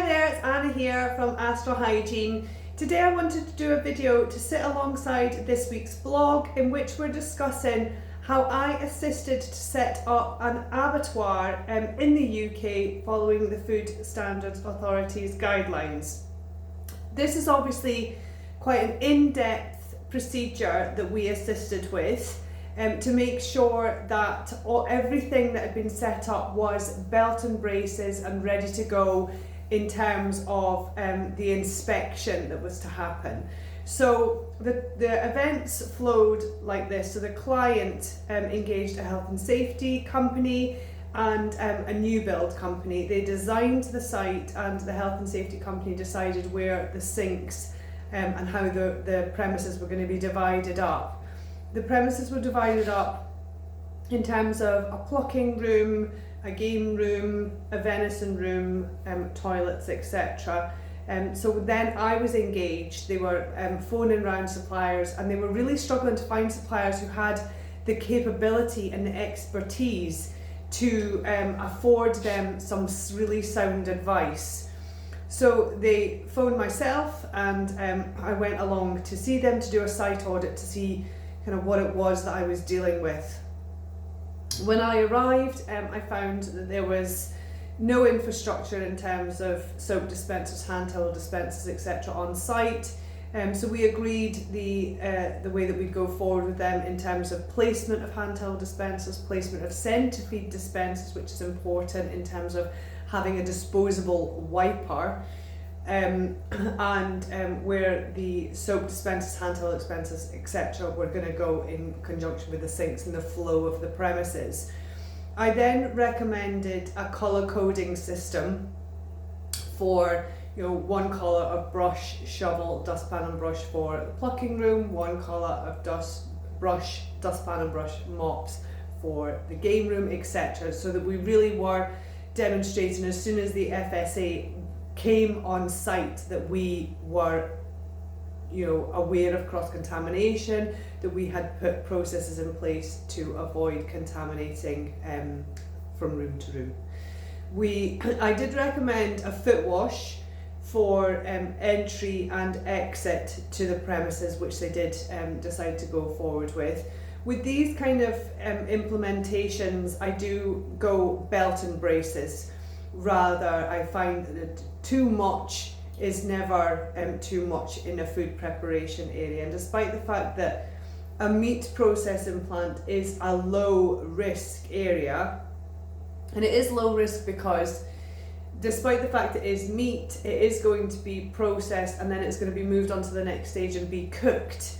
there, it's Anna here from Hygiene. Today I wanted to do a video to sit alongside this week's blog in which we're discussing how I assisted to set up an abattoir in the UK following the Food Standards Authority's guidelines. This is obviously quite an in-depth procedure that we assisted with to make sure that everything that had been set up was belt and braces and ready to go in terms of the inspection that was to happen. So the events flowed like this. So the client engaged a health and safety company and a new build company. They designed the site, and the health and safety company decided where the sinks and how the premises were going to be divided up. The premises were divided up in terms of a plucking room, a game room, a venison room, toilets, etc. So then I was engaged. They were phoning around suppliers, and they were really struggling to find suppliers who had the capability and the expertise to afford them some really sound advice. So they phoned myself, and I went along to see them to do a site audit to see kind of what it was that I was dealing with. When I arrived, I found that there was no infrastructure in terms of soap dispensers, handheld dispensers, etc. on site. So we agreed the way that we'd go forward with them in terms of placement of handheld dispensers, placement of centipede dispensers, which is important in terms of having a disposable wiper, and where the soap dispensers, handheld dispensers, etc. were going to go in conjunction with the sinks and the flow of the premises. I then recommended a colour coding system for, one colour of brush, shovel, dustpan and brush for the plucking room, one colour of dustpan and brush mops for the game room, etc. So that we really were demonstrating as soon as the FSA came on site that we were aware of cross-contamination, that we had put processes in place to avoid contaminating from room to room. I did recommend a foot wash for entry and exit to the premises, which they did decide to go forward with. With these kind of implementations, I do go belt and braces. Rather, I find that too much is never too much in a food preparation area, and despite the fact that a meat processing plant is a low risk area, and it is low risk because despite the fact it is meat, it is going to be processed and then it's going to be moved on to the next stage and be cooked,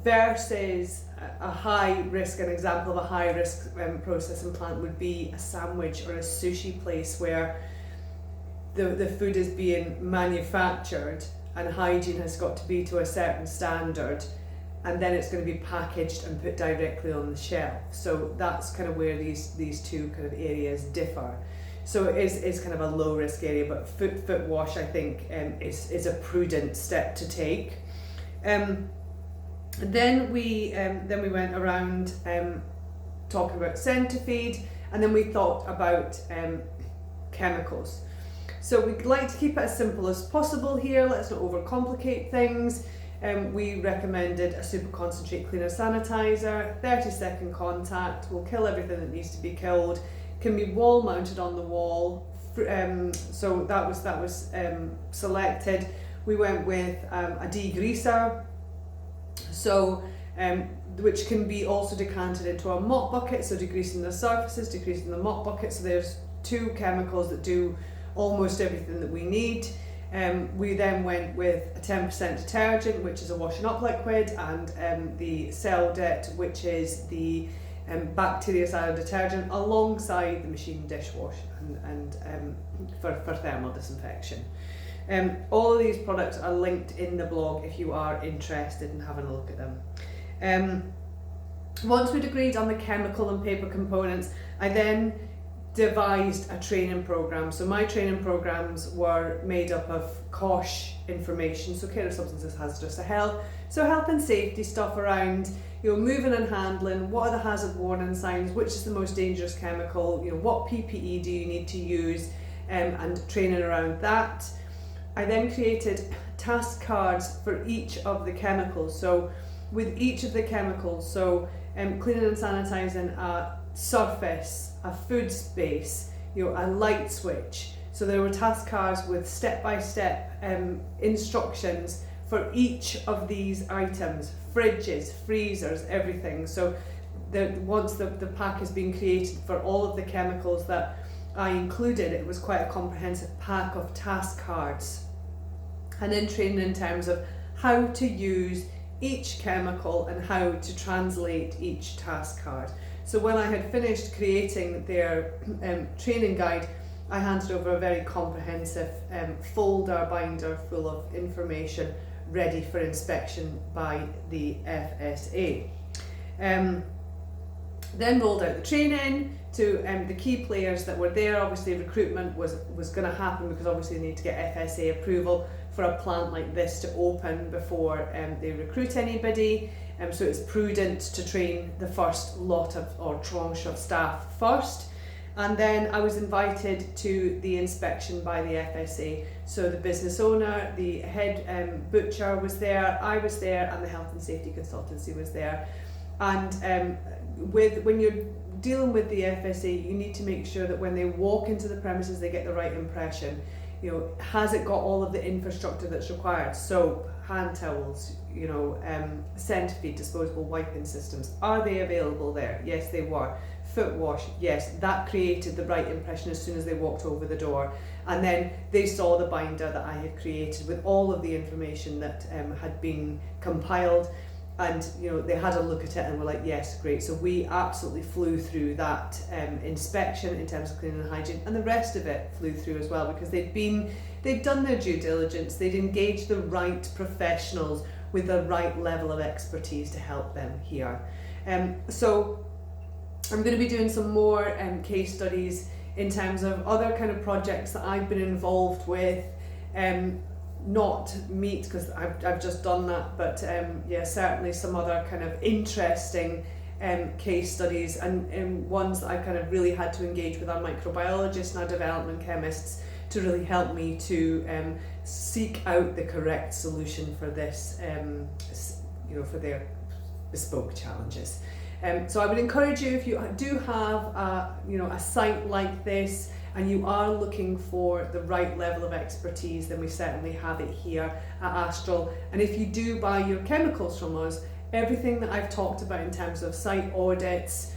versus a high risk. An example of a high risk processing plant would be a sandwich or a sushi place where the food is being manufactured and hygiene has got to be to a certain standard, and then it's going to be packaged and put directly on the shelf. So that's kind of where these two kind of areas differ. So it is kind of a low risk area, but foot wash I think is a prudent step to take. Then we went around talking about centipede, and then we thought about chemicals. So we'd like to keep it as simple as possible here. Let's not overcomplicate things. We recommended a super concentrate cleaner sanitizer, 30-second contact, will kill everything that needs to be killed, can be wall mounted on the wall. So that was selected. We went with a degreaser, so which can be also decanted into a mop bucket, so degreasing the surfaces, degreasing the mop bucket. So there's two chemicals that do almost everything that we need. We then went with a 10% detergent, which is a washing up liquid, and the Celdet, which is the bactericidal detergent, alongside the machine dishwash and for thermal disinfection. All of these products are linked in the blog if you are interested in having a look at them. Once we'd agreed on the chemical and paper components, I then devised a training program. So my training programs were made up of COSH information, so care of substances hazardous to health, so health and safety stuff around moving and handling, what are the hazard warning signs, which is the most dangerous chemical, what PPE do you need to use, and training around that. I then created task cards for each of the chemicals. So with each of the chemicals, so cleaning and sanitising a surface, a food space, a light switch. So there were task cards with step-by-step instructions for each of these items, fridges, freezers, everything. So once the pack has been created for all of the chemicals that I included, it was quite a comprehensive pack of task cards. And then training in terms of how to use each chemical and how to translate each task card. So when I had finished creating their training guide, I handed over a very comprehensive folder binder full of information ready for inspection by the FSA. Then rolled out the training to the key players that were there. Obviously recruitment was going to happen because obviously they need to get FSA approval for a plant like this to open before they recruit anybody. So it's prudent to train the first lot of or tranche of staff first. And then I was invited to the inspection by the FSA. So the business owner, the head butcher was there, I was there, and the health and safety consultancy was there. And when you're dealing with the FSA, you need to make sure that when they walk into the premises, they get the right impression. Has it got all of the infrastructure that's required? Soap, hand towels, centipede, disposable wiping systems. Are they available there? Yes, they were. Foot wash, yes, that created the right impression as soon as they walked over the door. And then they saw the binder that I had created with all of the information that had been compiled. And they had a look at it and were like, yes, great. So we absolutely flew through that inspection in terms of cleaning and hygiene, and the rest of it flew through as well because they'd done their due diligence, they'd engaged the right professionals with the right level of expertise to help them here. So I'm going to be doing some more case studies in terms of other kind of projects that I've been involved with. Not meat because I've just done that, but certainly some other kind of interesting case studies and ones that I kind of really had to engage with our microbiologists and our development chemists to really help me to seek out the correct solution for this, for their bespoke challenges. So I would encourage you, if you do have a site like this and you are looking for the right level of expertise, then we certainly have it here at Astral. And if you do buy your chemicals from us, everything that I've talked about in terms of site audits,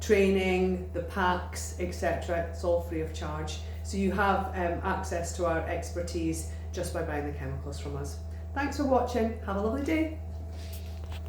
training, the packs, etc., it's all free of charge. So you have access to our expertise just by buying the chemicals from us. Thanks for watching. Have a lovely day.